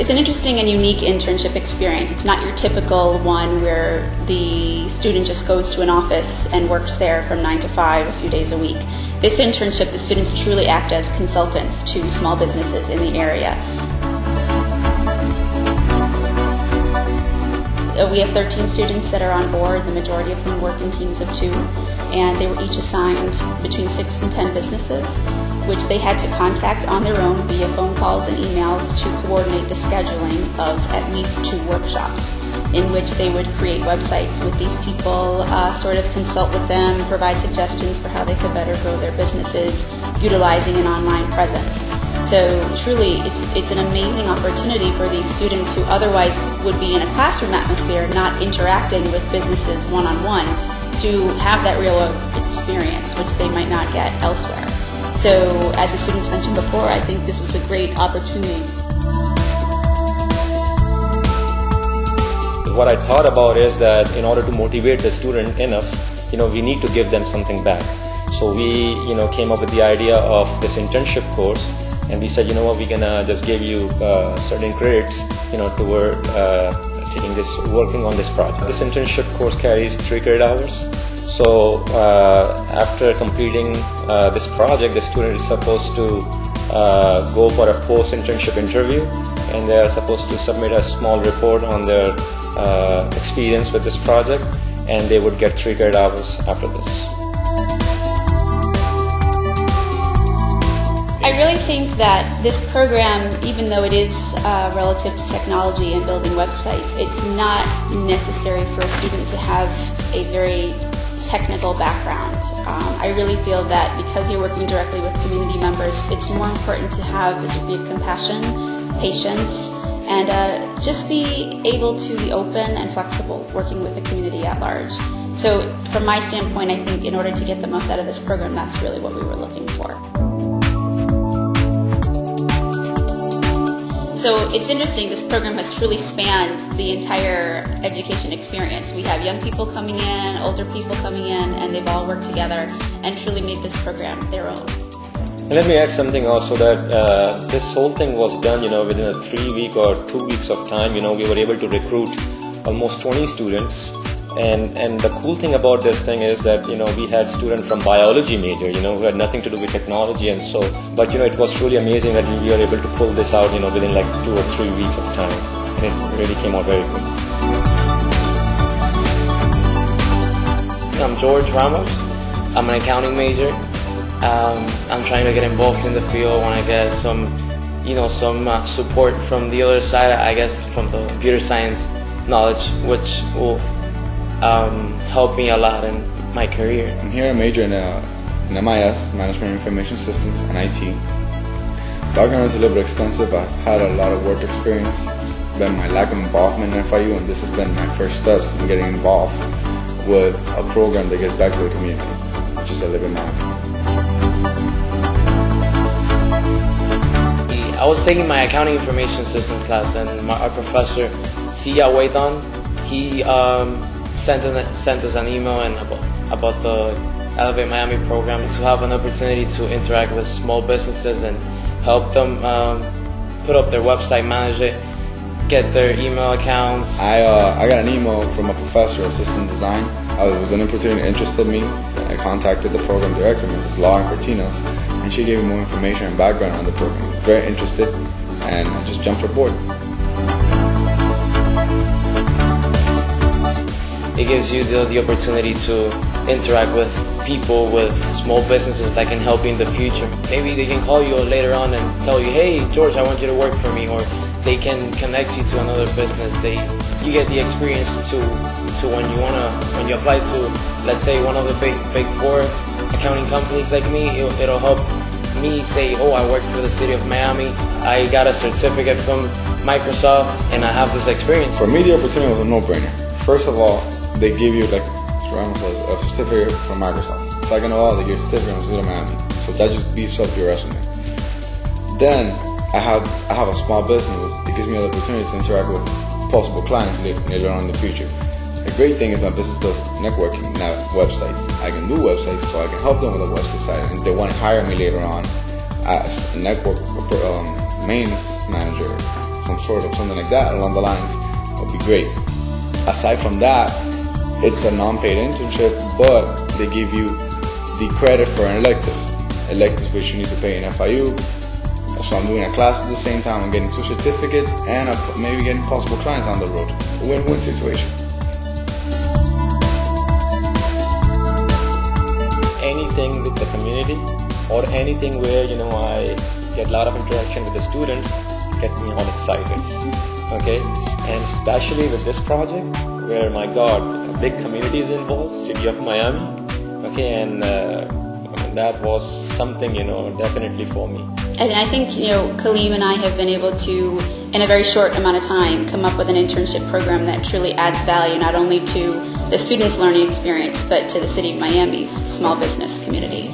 It's an interesting and unique internship experience. It's not your typical one where the student just goes to an office and works there from 9 to 5 a few days a week. This internship, the students truly act as consultants to small businesses in the area. We have 13 students that are on board. The majority of them work in teams of 2, and they were each assigned between 6 and 10 businesses, which they had to contact on their own via phone calls and emails to coordinate the scheduling of at least 2 workshops, in which they would create websites with these people, sort of consult with them, provide suggestions for how they could better grow their businesses, utilizing an online presence. So truly, it's an amazing opportunity for these students who otherwise would be in a classroom atmosphere, not interacting with businesses one-on-one, to have that real experience, which they might not get elsewhere. So, as the students mentioned before, I think this was a great opportunity. What I thought about is that in order to motivate the student enough, we need to give them something back. So we, came up with the idea of this internship course, and we said, we're gonna just give you certain credits, toward working on this project. This internship course carries 3 credit hours. So after completing this project, the student is supposed to go for a post-internship interview, and they are supposed to submit a small report on their experience with this project, and they would get 3 credit hours after this. I really think that this program, even though it is relative to technology and building websites, it's not necessary for a student to have a very technical background. I really feel that because you're working directly with community members, it's more important to have a degree of compassion, patience, and just be able to be open and flexible working with the community at large. So from my standpoint, I think in order to get the most out of this program, that's really what we were looking for. So it's interesting, this program has truly spanned the entire education experience. We have young people coming in, older people coming in, and they've all worked together and truly made this program their own. And let me add something also, that this whole thing was done, within a 3-week or 2 weeks of time. We were able to recruit almost 20 students. And the cool thing about this thing is that, we had students from biology major, who had nothing to do with technology, and so, but it was truly amazing that we were able to pull this out, within like 2 or 3 weeks of time. And it really came out very good. I'm George Ramos. I'm an accounting major. I'm trying to get involved in the field when I get some, some support from the other side, I guess from the computer science knowledge, which will helped me a lot in my career. I'm here a major in MIS, Management Information Systems, and IT. Background is a little bit extensive. I've had a lot of work experience. It's been my lack of involvement in FIU, and this has been my first steps in getting involved with a program that gives back to the community, which is I live in Miami. I was taking my accounting information system class, and our professor, Sia Waitan, he sent us an email about the Elevate Miami program to have an opportunity to interact with small businesses and help them put up their website, manage it, get their email accounts. I got an email from a professor of system design. It was an opportunity that interested me. I contacted the program director, Mrs. Lauren Cortinas, and she gave me more information and background on the program. I was very interested, and I just jumped aboard. It gives you the opportunity to interact with people, with small businesses that can help you in the future. Maybe they can call you later on and tell you, hey George, I want you to work for me, or they can connect you to another business. You get the experience to when you apply to, let's say, one of the big 4 accounting companies like me, it'll help me say, oh, I work for the city of Miami, I got a certificate from Microsoft, and I have this experience. For me, the opportunity was a no-brainer. First of all, they give you, like Ramos says, a certificate from Microsoft. Second of all, they give you a certificate from the city of Miami. So that just beefs up your resume. Then I have a small business. It gives me the opportunity to interact with possible clients later on in the future. The great thing is my business does networking, not websites. I can do websites, so I can help them with a website site. And if they want to hire me later on as a network maintenance manager, some sort of something like that along the lines, would be great. Aside from that, it's a non-paid internship, but they give you the credit for an electives which you need to pay in FIU. So I'm doing a class at the same time, I'm getting 2 certificates, and maybe getting possible clients on the road. A win-win situation. Anything with the community, or anything where, you know, I get a lot of interaction with the students, get me all excited. Okay, and especially with this project, where, my God, a big community is involved, city of Miami. Okay, and that was something, you know, definitely for me. And I think, you know, Kaleem and I have been able to, in a very short amount of time, come up with an internship program that truly adds value not only to the students' learning experience, but to the city of Miami's small business community.